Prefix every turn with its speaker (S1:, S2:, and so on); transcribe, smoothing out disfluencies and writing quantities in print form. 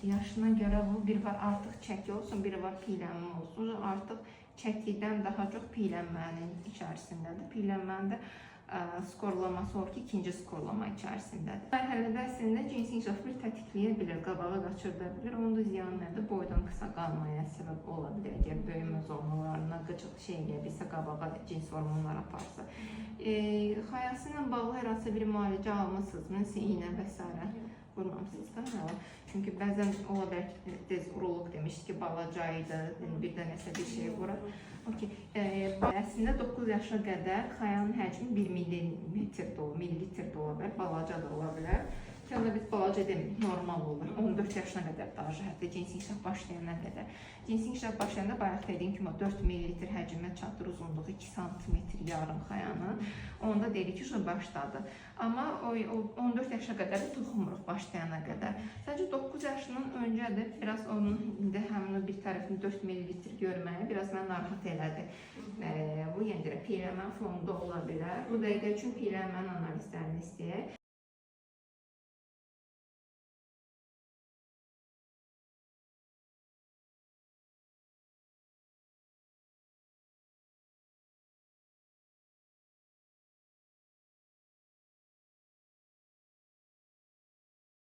S1: yaşına göre bu bir var artıq çəki olsun, bir var piylənmə olsun. Artıq çəkidən daha çox piylənmənin içərisindədir. Piylənmənin də skorlaması olur ki, ikinci skorlama içərisindədir. Mərhələdə əslində cinsi inkişafı bir tətikləyə bilir, qabağa qaçırda bilir. Onun da ziyanı nədir? Boydan qısa qalmaya səbəb ola bilər. Əgər böyümə zormalarına qıcıq şey gəlirsə, qabağa cins hormonlar aparsa. Xayası ilə bağlı hər hansı bir müalicə almısınızmı? İynə və s. vurmamısınız da. Çünki bəzən ola bilər ki, tez uroloq demişdi ki, balacaydı, bir də nəsə bir şey vurur. Əslində 9 yaşa qədər xayanın həcmi 1 millilitr də ola bilər, balaca da ola bilər. Onda biz balaca demirik, normal olur. 14 yaşına qədər daha hətta cinsi inkişaf başlayana qədər. Cinsi inkişaf başlayanda bayaq dediyim kimi 4 millilitr həcmə çatır, uzunluğu 2 sm yarım xayanın. Onda dedik ki, başladı. Amma 14 yaşa qədər toxumuruq başlayana qədər. Sadəcə 9 yaşından öncədir, biraz onun indi həmin bir tərəfini 4 millilitr görməyə biraz mən narahat elədi. Bu yəni piylənmə fonunda ola bilər. Bu dəqiqə üçün piylənmənin analizlərini istəyək.